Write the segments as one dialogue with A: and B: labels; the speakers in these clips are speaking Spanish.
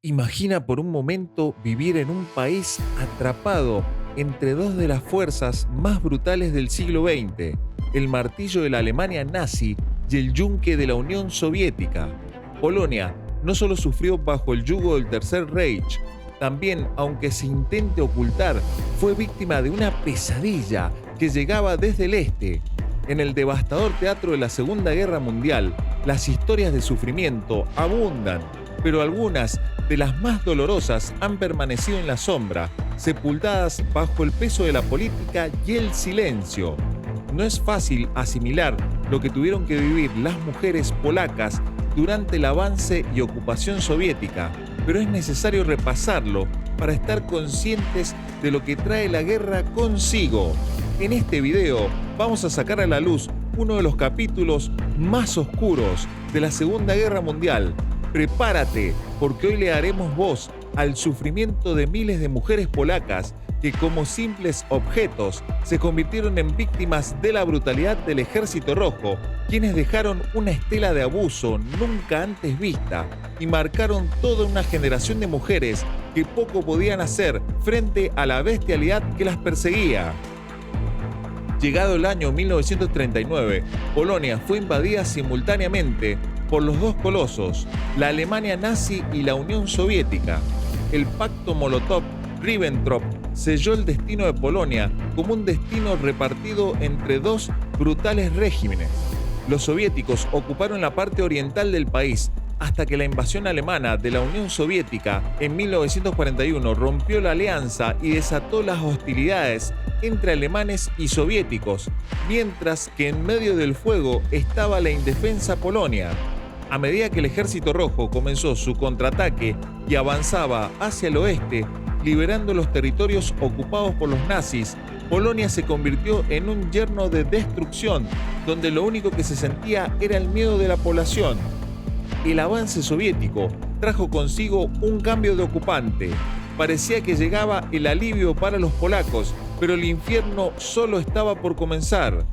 A: Imagina por un momento vivir en un país atrapado entre dos de las fuerzas más brutales del siglo XX, el martillo de la Alemania nazi y el yunque de la Unión Soviética. Polonia no solo sufrió bajo el yugo del Tercer Reich, también, aunque se intente ocultar, fue víctima de una pesadilla que llegaba desde el este. En el devastador teatro de la Segunda Guerra Mundial, las historias de sufrimiento abundan, pero algunas de las más dolorosas han permanecido en la sombra, sepultadas bajo el peso de la política y el silencio. No es fácil asimilar lo que tuvieron que vivir las mujeres polacas durante el avance y ocupación soviética, pero es necesario repasarlo para estar conscientes de lo que trae la guerra consigo. En este video vamos a sacar a la luz uno de los capítulos más oscuros de la Segunda Guerra Mundial. Prepárate, porque hoy le daremos voz al sufrimiento de miles de mujeres polacas que, como simples objetos, se convirtieron en víctimas de la brutalidad del Ejército Rojo, quienes dejaron una estela de abuso nunca antes vista y marcaron toda una generación de mujeres que poco podían hacer frente a la bestialidad que las perseguía. Llegado el año 1939, Polonia fue invadida simultáneamente por los dos colosos, la Alemania nazi y la Unión Soviética. El pacto Molotov-Ribbentrop selló el destino de Polonia como un destino repartido entre dos brutales regímenes. Los soviéticos ocuparon la parte oriental del país hasta que la invasión alemana de la Unión Soviética en 1941 rompió la alianza y desató las hostilidades entre alemanes y soviéticos, mientras que en medio del fuego estaba la indefensa Polonia. A medida que el Ejército Rojo comenzó su contraataque y avanzaba hacia el oeste, liberando los territorios ocupados por los nazis, Polonia se convirtió en un yermo de destrucción, donde lo único que se sentía era el miedo de la población. El avance soviético trajo consigo un cambio de ocupante. Parecía que llegaba el alivio para los polacos, pero el infierno solo estaba por comenzar.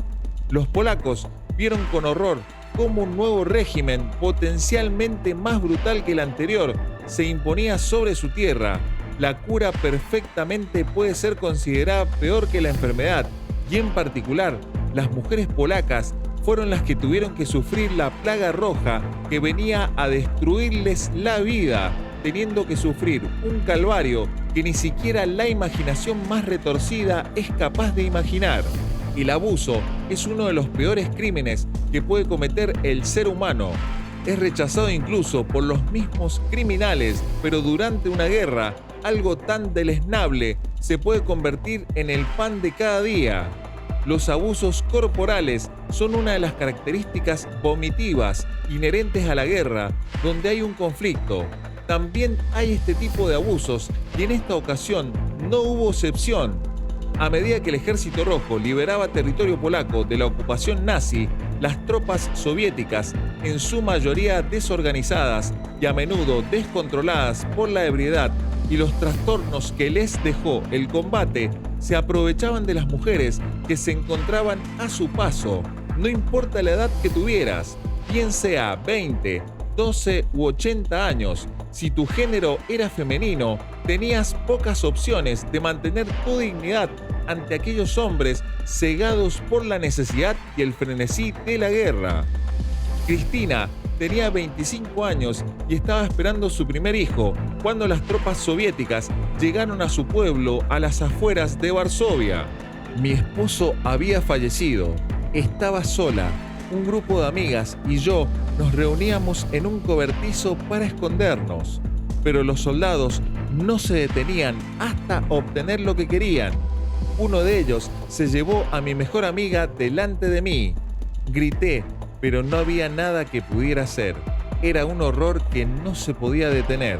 A: Los polacos vieron con horror cómo un nuevo régimen, potencialmente más brutal que el anterior, se imponía sobre su tierra. La cura perfectamente puede ser considerada peor que la enfermedad, y en particular, las mujeres polacas fueron las que tuvieron que sufrir la plaga roja que venía a destruirles la vida, teniendo que sufrir un calvario que ni siquiera la imaginación más retorcida es capaz de imaginar. El abuso es uno de los peores crímenes que puede cometer el ser humano. Es rechazado incluso por los mismos criminales, pero durante una guerra, algo tan deleznable se puede convertir en el pan de cada día. Los abusos corporales son una de las características vomitivas inherentes a la guerra, donde hay un conflicto. También hay este tipo de abusos y en esta ocasión no hubo excepción. A medida que el Ejército Rojo liberaba territorio polaco de la ocupación nazi, las tropas soviéticas, en su mayoría desorganizadas y a menudo descontroladas por la ebriedad y los trastornos que les dejó el combate, se aprovechaban de las mujeres que se encontraban a su paso, no importa la edad que tuvieras, bien sea 20, 12 u 80 años. Si tu género era femenino, tenías pocas opciones de mantener tu dignidad ante aquellos hombres cegados por la necesidad y el frenesí de la guerra. Cristina tenía 25 años y estaba esperando su primer hijo cuando las tropas soviéticas llegaron a su pueblo a las afueras de Varsovia. Mi esposo había fallecido, estaba sola. Un grupo de amigas y yo nos reuníamos en un cobertizo para escondernos, pero los soldados no se detenían hasta obtener lo que querían. Uno de ellos se llevó a mi mejor amiga delante de mí. Grité, pero no había nada que pudiera hacer. Era un horror que no se podía detener.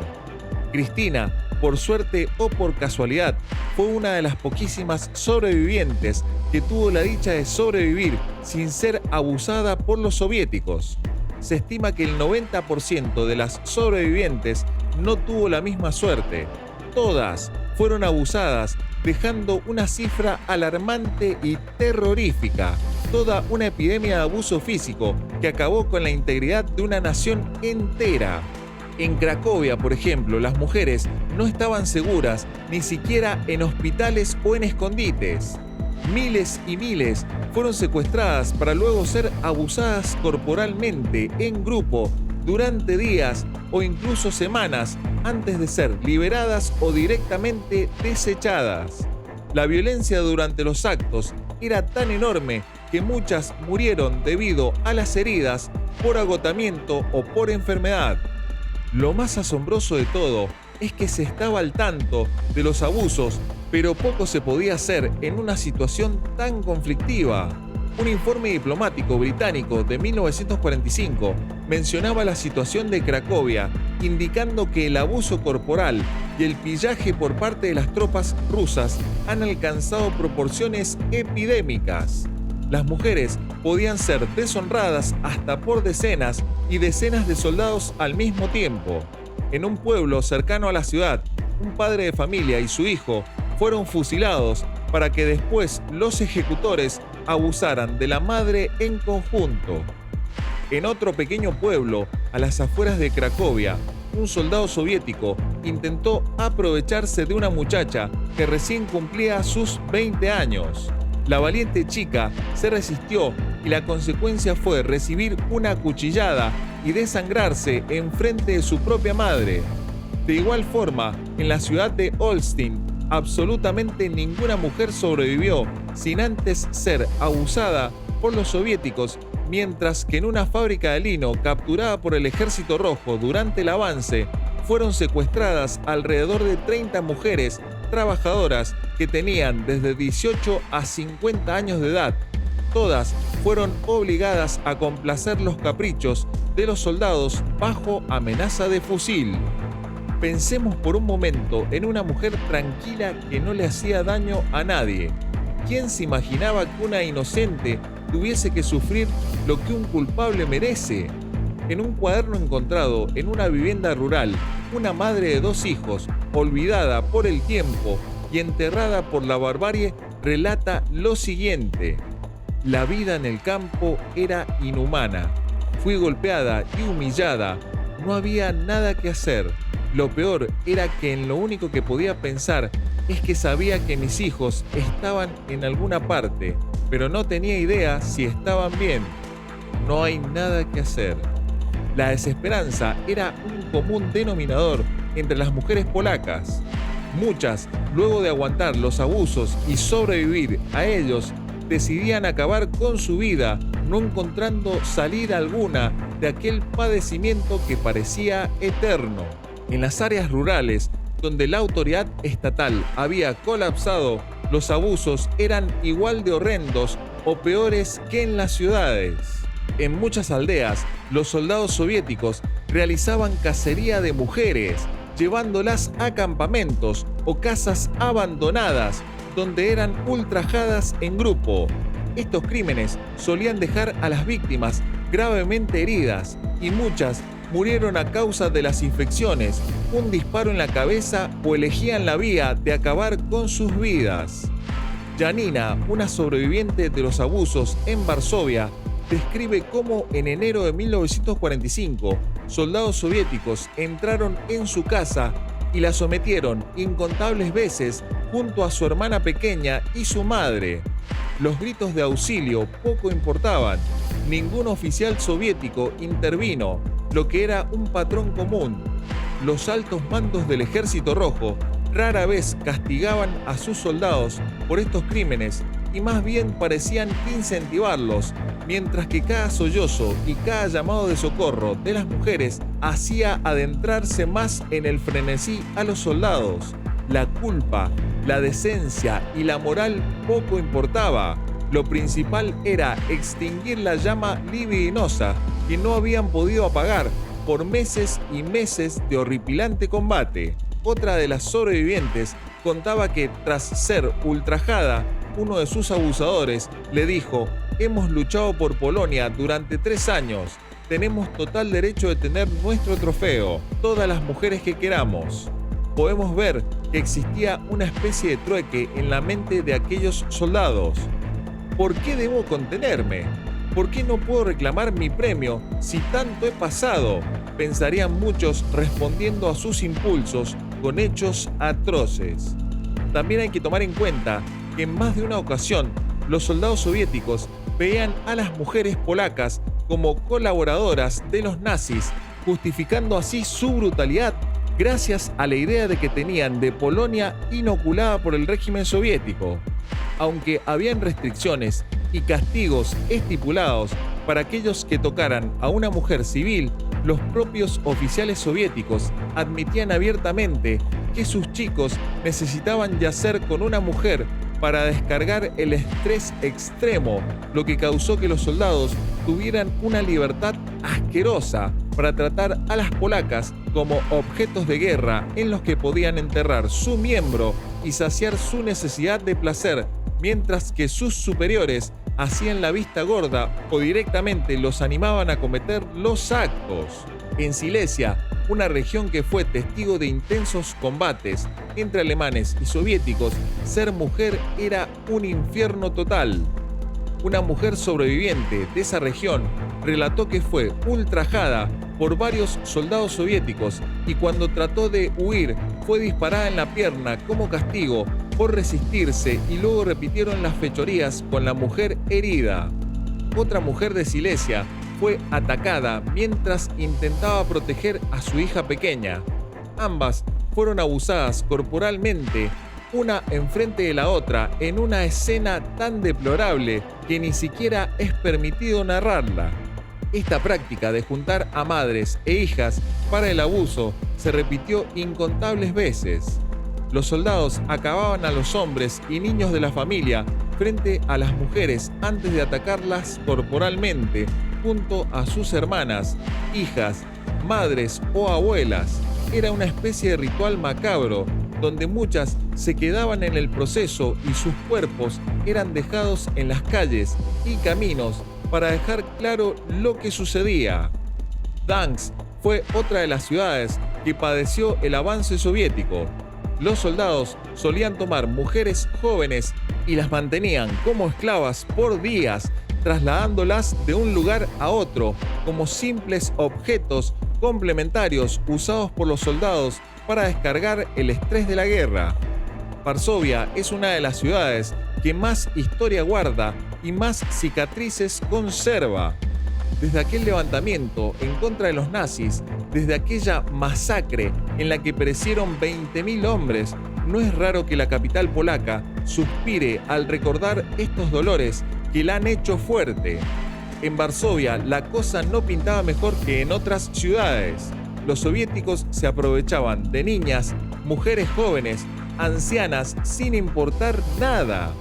A: Cristina, por suerte o por casualidad, fue una de las poquísimas sobrevivientes que tuvo la dicha de sobrevivir sin ser abusada por los soviéticos. Se estima que el 90% de las sobrevivientes no tuvo la misma suerte. Todas fueron abusadas, dejando una cifra alarmante y terrorífica. Toda una epidemia de abuso físico que acabó con la integridad de una nación entera. En Cracovia, por ejemplo, las mujeres no estaban seguras ni siquiera en hospitales o en escondites. Miles y miles fueron secuestradas para luego ser abusadas corporalmente en grupo durante días o incluso semanas antes de ser liberadas o directamente desechadas. La violencia durante los actos era tan enorme que muchas murieron debido a las heridas por agotamiento o por enfermedad. Lo más asombroso de todo es que se estaba al tanto de los abusos, pero poco se podía hacer en una situación tan conflictiva. Un informe diplomático británico de 1945 mencionaba la situación de Cracovia, indicando que el abuso corporal y el pillaje por parte de las tropas rusas han alcanzado proporciones epidémicas. Las mujeres podían ser deshonradas hasta por decenas y decenas de soldados al mismo tiempo. En un pueblo cercano a la ciudad, un padre de familia y su hijo fueron fusilados para que después los ejecutores abusaran de la madre en conjunto. En otro pequeño pueblo, a las afueras de Cracovia, un soldado soviético intentó aprovecharse de una muchacha que recién cumplía sus 20 años. La valiente chica se resistió y la consecuencia fue recibir una cuchillada y desangrarse en frente de su propia madre. De igual forma, en la ciudad de Olsztyn, absolutamente ninguna mujer sobrevivió sin antes ser abusada por los soviéticos, mientras que en una fábrica de lino capturada por el Ejército Rojo durante el avance, fueron secuestradas alrededor de 30 mujeres trabajadoras que tenían desde 18 a 50 años de edad. Todas fueron obligadas a complacer los caprichos de los soldados bajo amenaza de fusil. Pensemos por un momento en una mujer tranquila que no le hacía daño a nadie. ¿Quién se imaginaba que una inocente tuviese que sufrir lo que un culpable merece? En un cuaderno encontrado en una vivienda rural, una madre de 2 hijos, olvidada por el tiempo y enterrada por la barbarie, relata lo siguiente: la vida en el campo era inhumana. Fui golpeada y humillada. No había nada que hacer. Lo peor era que en lo único que podía pensar es que sabía que mis hijos estaban en alguna parte, pero no tenía idea si estaban bien. No hay nada que hacer. La desesperanza era un común denominador entre las mujeres polacas. Muchas, luego de aguantar los abusos y sobrevivir a ellos, decidían acabar con su vida, no encontrando salida alguna de aquel padecimiento que parecía eterno. En las áreas rurales, donde la autoridad estatal había colapsado, los abusos eran igual de horrendos o peores que en las ciudades. En muchas aldeas, los soldados soviéticos realizaban cacería de mujeres, llevándolas a campamentos o casas abandonadas, donde eran ultrajadas en grupo. Estos crímenes solían dejar a las víctimas gravemente heridas y muchas murieron a causa de las infecciones, un disparo en la cabeza o elegían la vía de acabar con sus vidas. Janina, una sobreviviente de los abusos en Varsovia, describe cómo en enero de 1945 soldados soviéticos entraron en su casa y la sometieron incontables veces junto a su hermana pequeña y su madre. Los gritos de auxilio poco importaban. Ningún oficial soviético intervino, lo que era un patrón común. Los altos mandos del Ejército Rojo rara vez castigaban a sus soldados por estos crímenes y más bien parecían incentivarlos, mientras que cada sollozo y cada llamado de socorro de las mujeres hacía adentrarse más en el frenesí a los soldados. La culpa, la decencia y la moral poco importaba. Lo principal era extinguir la llama libidinosa que no habían podido apagar por meses y meses de horripilante combate. Otra de las sobrevivientes contaba que tras ser ultrajada, uno de sus abusadores le dijo: «Hemos luchado por Polonia durante 3 años. Tenemos total derecho de tener nuestro trofeo, todas las mujeres que queramos». Podemos ver que existía una especie de trueque en la mente de aquellos soldados. ¿Por qué debo contenerme? ¿Por qué no puedo reclamar mi premio si tanto he pasado? pensarían muchos respondiendo a sus impulsos con hechos atroces. También hay que tomar en cuenta que en más de una ocasión los soldados soviéticos veían a las mujeres polacas como colaboradoras de los nazis, justificando así su brutalidad gracias a la idea de que tenían de Polonia inoculada por el régimen soviético. Aunque habían restricciones y castigos estipulados para aquellos que tocaran a una mujer civil, los propios oficiales soviéticos admitían abiertamente que sus chicos necesitaban yacer con una mujer para descargar el estrés extremo, lo que causó que los soldados tuvieran una libertad asquerosa para tratar a las polacas como objetos de guerra en los que podían enterrar su miembro y saciar su necesidad de placer, mientras que sus superiores hacían la vista gorda o directamente los animaban a cometer los actos. En Silesia, una región que fue testigo de intensos combates entre alemanes y soviéticos, ser mujer era un infierno total. Una mujer sobreviviente de esa región relató que fue ultrajada por varios soldados soviéticos y cuando trató de huir fue disparada en la pierna como castigo por resistirse y luego repitieron las fechorías con la mujer herida. Otra mujer de Silesia fue atacada mientras intentaba proteger a su hija pequeña. Ambas fueron abusadas corporalmente, una enfrente de la otra, en una escena tan deplorable que ni siquiera es permitido narrarla. Esta práctica de juntar a madres e hijas para el abuso se repitió incontables veces. Los soldados acababan a los hombres y niños de la familia frente a las mujeres antes de atacarlas corporalmente, junto a sus hermanas, hijas, madres o abuelas. Era una especie de ritual macabro, donde muchas se quedaban en el proceso y sus cuerpos eran dejados en las calles y caminos para dejar claro lo que sucedía. Gdansk fue otra de las ciudades que padeció el avance soviético. Los soldados solían tomar mujeres jóvenes y las mantenían como esclavas por días, trasladándolas de un lugar a otro como simples objetos complementarios usados por los soldados para descargar el estrés de la guerra. Varsovia es una de las ciudades que más historia guarda y más cicatrices conserva. Desde aquel levantamiento en contra de los nazis, desde aquella masacre en la que perecieron 20.000 hombres, no es raro que la capital polaca suspire al recordar estos dolores que la han hecho fuerte. En Varsovia la cosa no pintaba mejor que en otras ciudades. Los soviéticos se aprovechaban de niñas, mujeres jóvenes, ancianas, sin importar nada.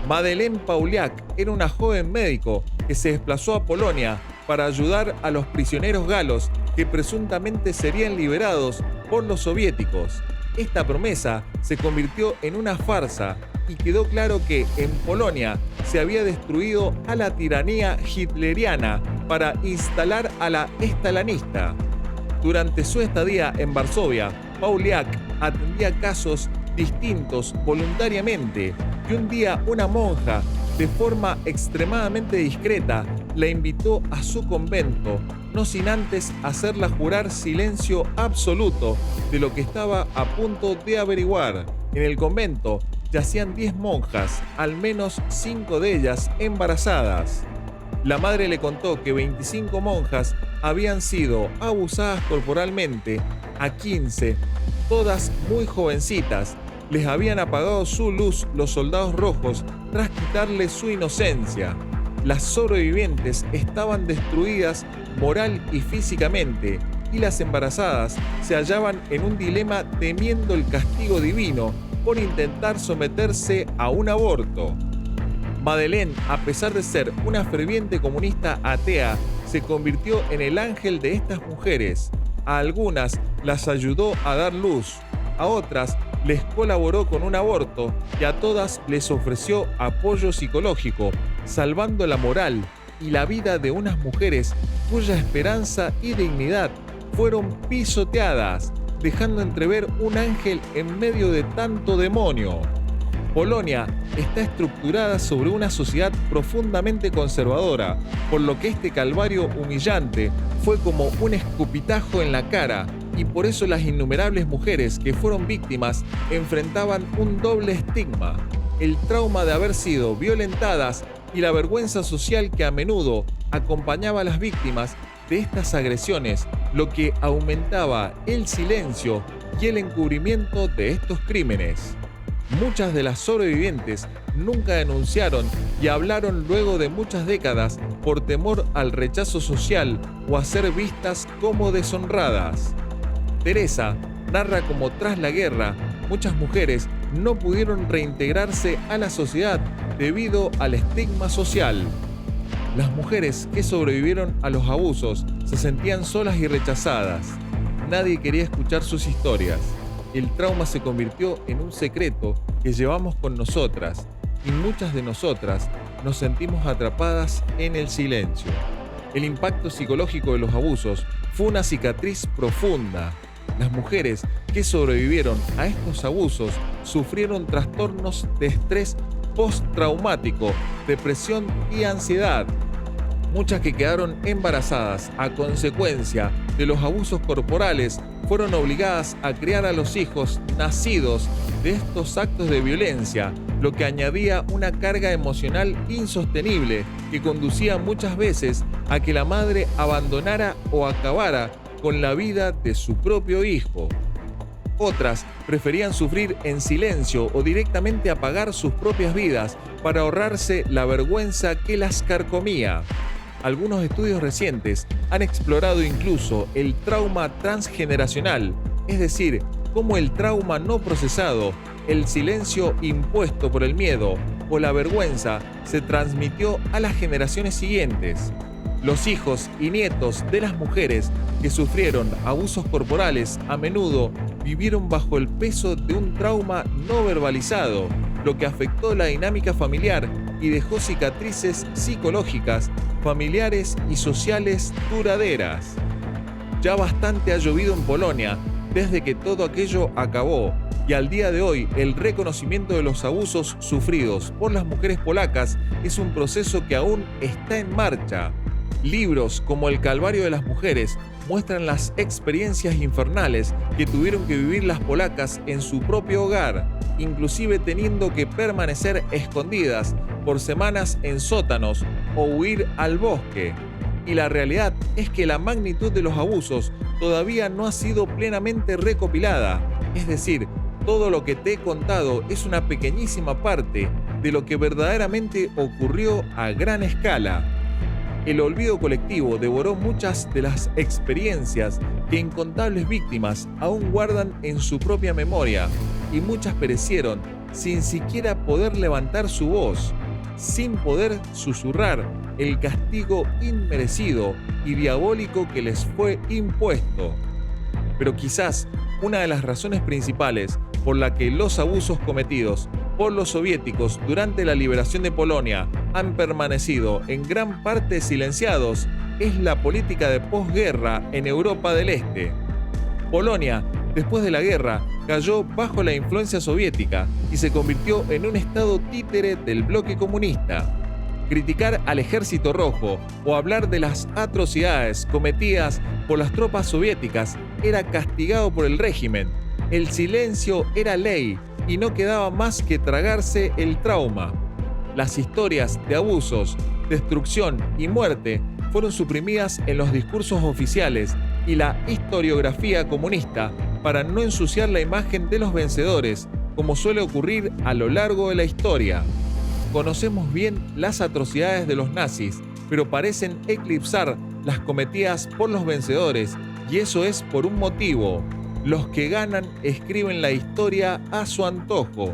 A: Madeleine Pauliak era una joven médico que se desplazó a Polonia para ayudar a los prisioneros galos que presuntamente serían liberados por los soviéticos. Esta promesa se convirtió en una farsa y quedó claro que en Polonia se había destruido a la tiranía hitleriana para instalar a la estalinista. Durante su estadía en Varsovia, Pauliak atendía casos distintos voluntariamente y un día una monja, de forma extremadamente discreta, la invitó a su convento, no sin antes hacerla jurar silencio absoluto de lo que estaba a punto de averiguar. En el convento yacían 10 monjas, al menos 5 de ellas embarazadas. La madre le contó que 25 monjas habían sido abusadas corporalmente, a 15, todas muy jovencitas. Les habían apagado su luz los soldados rojos tras quitarle su inocencia. Las sobrevivientes estaban destruidas moral y físicamente, y las embarazadas se hallaban en un dilema temiendo el castigo divino por intentar someterse a un aborto. Madeleine, a pesar de ser una ferviente comunista atea, se convirtió en el ángel de estas mujeres. A algunas las ayudó a dar luz, a otras les colaboró con un aborto y a todas les ofreció apoyo psicológico, salvando la moral y la vida de unas mujeres cuya esperanza y dignidad fueron pisoteadas, dejando entrever un ángel en medio de tanto demonio. Polonia está estructurada sobre una sociedad profundamente conservadora, por lo que este calvario humillante fue como un escupitajo en la cara, y por eso las innumerables mujeres que fueron víctimas enfrentaban un doble estigma: el trauma de haber sido violentadas y la vergüenza social que a menudo acompañaba a las víctimas de estas agresiones, lo que aumentaba el silencio y el encubrimiento de estos crímenes. Muchas de las sobrevivientes nunca denunciaron y hablaron luego de muchas décadas por temor al rechazo social o a ser vistas como deshonradas. Teresa narra cómo tras la guerra muchas mujeres no pudieron reintegrarse a la sociedad debido al estigma social. Las mujeres que sobrevivieron a los abusos se sentían solas y rechazadas. Nadie quería escuchar sus historias. El trauma se convirtió en un secreto que llevamos con nosotras, y muchas de nosotras nos sentimos atrapadas en el silencio. El impacto psicológico de los abusos fue una cicatriz profunda. Las mujeres que sobrevivieron a estos abusos sufrieron trastornos de estrés postraumático, depresión y ansiedad. Muchas que quedaron embarazadas a consecuencia de los abusos corporales fueron obligadas a criar a los hijos nacidos de estos actos de violencia, lo que añadía una carga emocional insostenible que conducía muchas veces a que la madre abandonara o acabara con la vida de su propio hijo. Otras preferían sufrir en silencio o directamente apagar sus propias vidas para ahorrarse la vergüenza que las carcomía. Algunos estudios recientes han explorado incluso el trauma transgeneracional, es decir, cómo el trauma no procesado, el silencio impuesto por el miedo o la vergüenza se transmitió a las generaciones siguientes. Los hijos y nietos de las mujeres que sufrieron abusos corporales a menudo vivieron bajo el peso de un trauma no verbalizado, lo que afectó la dinámica familiar y dejó cicatrices psicológicas, familiares y sociales duraderas. Ya bastante ha llovido en Polonia desde que todo aquello acabó, y al día de hoy el reconocimiento de los abusos sufridos por las mujeres polacas es un proceso que aún está en marcha. Libros como El Calvario de las Mujeres muestran las experiencias infernales que tuvieron que vivir las polacas en su propio hogar, inclusive teniendo que permanecer escondidas por semanas en sótanos o huir al bosque. Y la realidad es que la magnitud de los abusos todavía no ha sido plenamente recopilada, es decir, todo lo que te he contado es una pequeñísima parte de lo que verdaderamente ocurrió a gran escala. El olvido colectivo devoró muchas de las experiencias que incontables víctimas aún guardan en su propia memoria, y muchas perecieron sin siquiera poder levantar su voz, sin poder susurrar el castigo inmerecido y diabólico que les fue impuesto. Pero quizás una de las razones principales por la que los abusos cometidos por los soviéticos durante la liberación de Polonia han permanecido en gran parte silenciados es la política de posguerra en Europa del Este. Polonia, después de la guerra, cayó bajo la influencia soviética y se convirtió en un estado títere del bloque comunista. Criticar al Ejército Rojo o hablar de las atrocidades cometidas por las tropas soviéticas era castigado por el régimen. El silencio era ley y no quedaba más que tragarse el trauma. Las historias de abusos, destrucción y muerte fueron suprimidas en los discursos oficiales y la historiografía comunista para no ensuciar la imagen de los vencedores, como suele ocurrir a lo largo de la historia. Conocemos bien las atrocidades de los nazis, pero parecen eclipsar las cometidas por los vencedores, y eso es por un motivo: los que ganan escriben la historia a su antojo.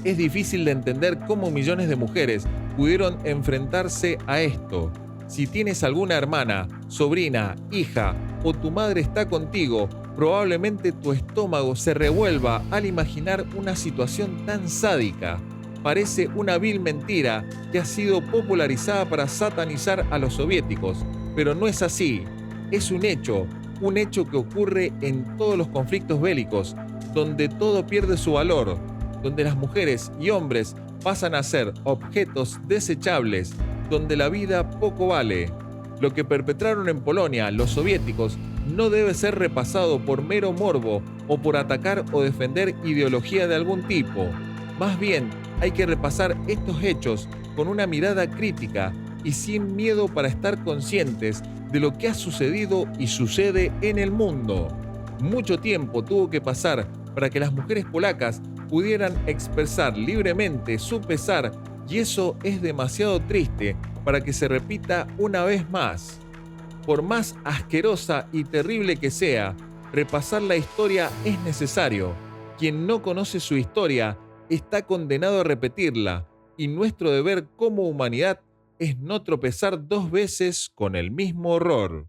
A: Es difícil de entender cómo millones de mujeres pudieron enfrentarse a esto. Si tienes alguna hermana, sobrina, hija o tu madre está contigo, probablemente tu estómago se revuelva al imaginar una situación tan sádica. Parece una vil mentira que ha sido popularizada para satanizar a los soviéticos, pero no es así. Es un hecho que ocurre en todos los conflictos bélicos, donde todo pierde su valor. donde las mujeres y hombres pasan a ser objetos desechables, donde la vida poco vale. Lo que perpetraron en Polonia los soviéticos no debe ser repasado por mero morbo o por atacar o defender ideología de algún tipo. Más bien, hay que repasar estos hechos con una mirada crítica y sin miedo para estar conscientes de lo que ha sucedido y sucede en el mundo. Mucho tiempo tuvo que pasar para que las mujeres polacas pudieran expresar libremente su pesar y eso es demasiado triste para que se repita una vez más. Por más asquerosa y terrible que sea, repasar la historia es necesario. Quien no conoce su historia está condenado a repetirla, y nuestro deber como humanidad es no tropezar dos veces con el mismo horror.